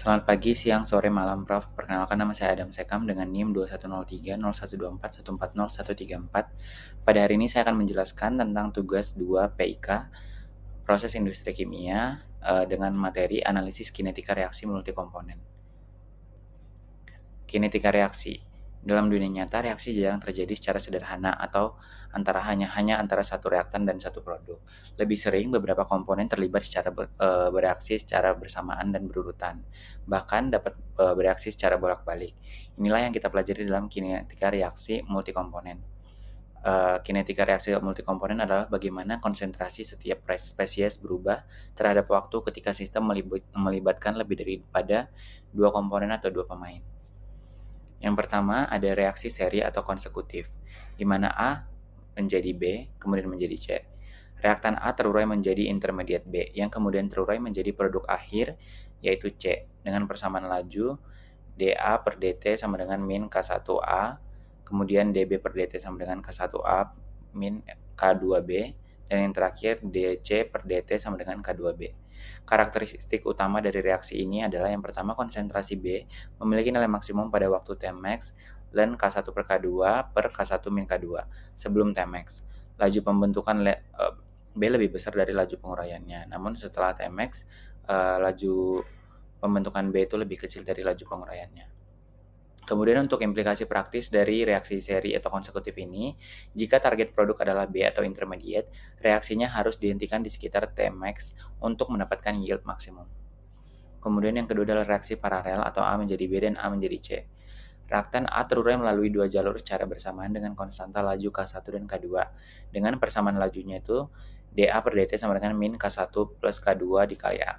Selamat pagi, siang, sore, malam, Prof. Perkenalkan nama saya Adam Sekam dengan NIM 21030124140134. Pada hari ini saya akan menjelaskan tentang tugas 2 PIK, proses industri kimia, dengan materi analisis kinetika reaksi multikomponen. Kinetika reaksi. Dalam dunia nyata, reaksi jarang terjadi secara sederhana atau hanya antara satu reaktan dan satu produk. Lebih sering beberapa komponen terlibat bereaksi secara bersamaan dan berurutan, bahkan dapat bereaksi secara bolak-balik. Inilah yang kita pelajari dalam kinetika reaksi multikomponen. Kinetika reaksi multikomponen adalah bagaimana konsentrasi setiap spesies berubah terhadap waktu ketika sistem melibatkan lebih daripada dua komponen atau dua pemain. Yang pertama ada reaksi seri atau konsekutif, di mana A menjadi B, kemudian menjadi C. Reaktan A terurai menjadi intermediate B, yang kemudian terurai menjadi produk akhir, yaitu C, dengan persamaan laju dA per dt sama dengan min K1A, kemudian dB per dt sama dengan K1A min K2B, dan yang terakhir dC per dt sama dengan K2B. Karakteristik utama dari reaksi ini adalah yang pertama, konsentrasi B memiliki nilai maksimum pada waktu Tmax ln K1 per K2 per K1 min K2 sebelum Tmax. Laju pembentukan B lebih besar dari laju penguraiannya. Namun setelah Tmax, laju pembentukan B itu lebih kecil dari laju penguraiannya. Kemudian untuk implikasi praktis dari reaksi seri atau konsekutif ini, jika target produk adalah B atau intermediate, reaksinya harus dihentikan di sekitar Tmax untuk mendapatkan yield maksimum. Kemudian yang kedua adalah reaksi paralel atau A menjadi B dan A menjadi C. Reaktan A terurai melalui dua jalur secara bersamaan dengan konstanta laju K1 dan K2. Dengan persamaan lajunya itu dA per dt sama dengan min K1 plus K2 dikali A.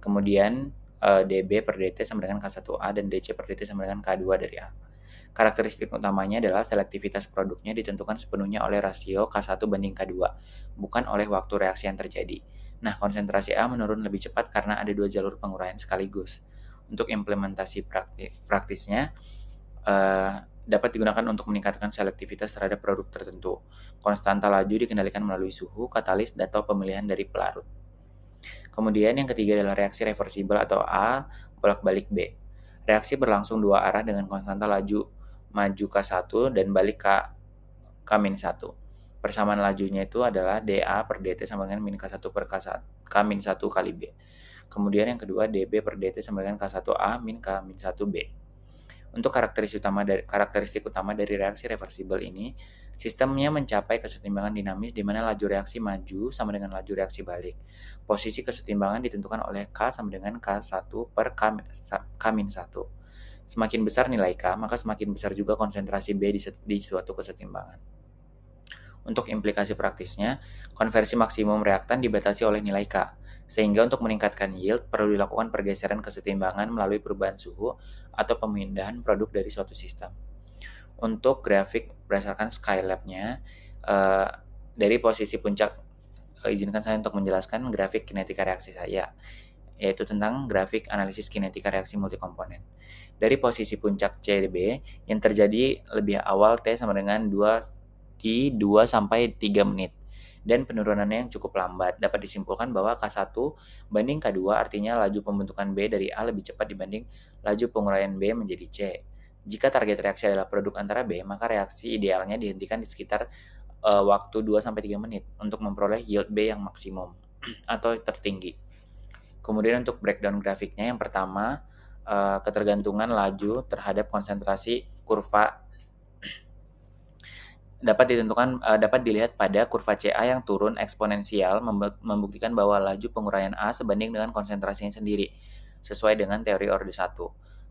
Kemudian dB per dt sama dengan K1A dan dC per dt sama dengan K2 dari A. Karakteristik utamanya adalah selektivitas produknya ditentukan sepenuhnya oleh rasio K1 banding K2, bukan oleh waktu reaksi yang terjadi. Nah, konsentrasi A menurun lebih cepat karena ada dua jalur penguraian sekaligus. Untuk implementasi praktisnya, dapat digunakan untuk meningkatkan selektivitas terhadap produk tertentu. Konstanta laju dikendalikan melalui suhu, katalis, atau pemilihan dari pelarut. Kemudian yang ketiga adalah reaksi reversibel atau A bolak-balik B. Reaksi berlangsung dua arah dengan konstanta laju maju K1 dan balik K-1. Persamaan lajunya itu adalah dA per dt sama dengan min K1 per K-1 kali B. Kemudian yang kedua dB per dt sama dengan K1A min K-1B. Untuk karakteristik utama dari reaksi reversibel ini, sistemnya mencapai kesetimbangan dinamis di mana laju reaksi maju sama dengan laju reaksi balik. Posisi kesetimbangan ditentukan oleh K sama dengan K1 per K-1. Semakin besar nilai K, maka semakin besar juga konsentrasi B di suatu kesetimbangan. Untuk implikasi praktisnya, konversi maksimum reaktan dibatasi oleh nilai K, sehingga untuk meningkatkan yield perlu dilakukan pergeseran kesetimbangan melalui perubahan suhu atau pemindahan produk dari suatu sistem. Untuk grafik berdasarkan Skylab-nya, dari posisi puncak, izinkan saya untuk menjelaskan grafik kinetika reaksi saya, yaitu tentang grafik analisis kinetika reaksi multikomponen. Dari posisi puncak CB yang terjadi lebih awal T sama dengan 2-3 menit dan penurunannya yang cukup lambat. Dapat disimpulkan bahwa K1 banding K2 artinya laju pembentukan B dari A lebih cepat dibanding laju penguraian B menjadi C. Jika target reaksi adalah produk antara B, maka reaksi idealnya dihentikan di sekitar waktu 2-3 menit untuk memperoleh yield B yang maksimum atau tertinggi. Kemudian untuk breakdown grafiknya, yang pertama ketergantungan laju terhadap konsentrasi kurva dapat dilihat pada kurva CA yang turun eksponensial membuktikan bahwa laju penguraian A sebanding dengan konsentrasinya sendiri sesuai dengan teori orde 1.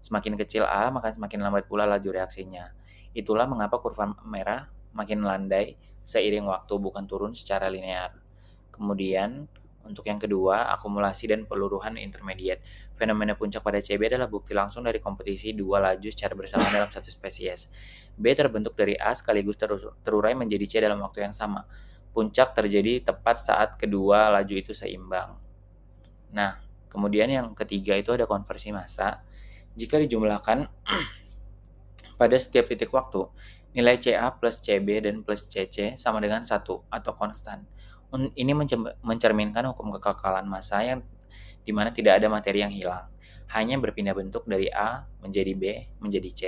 Semakin kecil A, maka semakin lambat pula laju reaksinya. Itulah mengapa kurva merah makin landai seiring waktu, bukan turun secara linear. Kemudian untuk yang kedua, akumulasi dan peluruhan intermediate. Fenomena puncak pada CB adalah bukti langsung dari kompetisi dua laju secara bersamaan dalam satu spesies. B terbentuk dari A sekaligus terurai menjadi C dalam waktu yang sama. Puncak terjadi tepat saat kedua laju itu seimbang. Nah, kemudian yang ketiga itu ada konversi massa. Jika dijumlahkan pada setiap titik waktu, nilai CA plus CB dan plus CC sama dengan 1 atau konstan. Ini mencerminkan hukum kekekalan massa yang di mana tidak ada materi yang hilang, hanya berpindah bentuk dari A menjadi B menjadi C.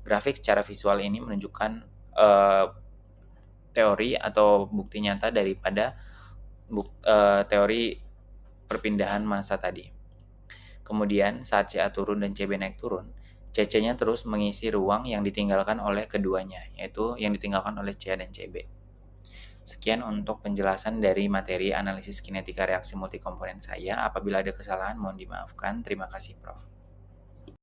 Grafik secara visual ini menunjukkan eh, teori atau bukti nyata daripada teori perpindahan massa tadi. Kemudian saat CA turun dan CB naik turun, CC-nya terus mengisi ruang yang ditinggalkan oleh keduanya, yaitu yang ditinggalkan oleh CA dan CB. Sekian untuk penjelasan dari materi analisis kinetika reaksi multikomponen saya. Apabila ada kesalahan mohon dimaafkan. Terima kasih, Prof.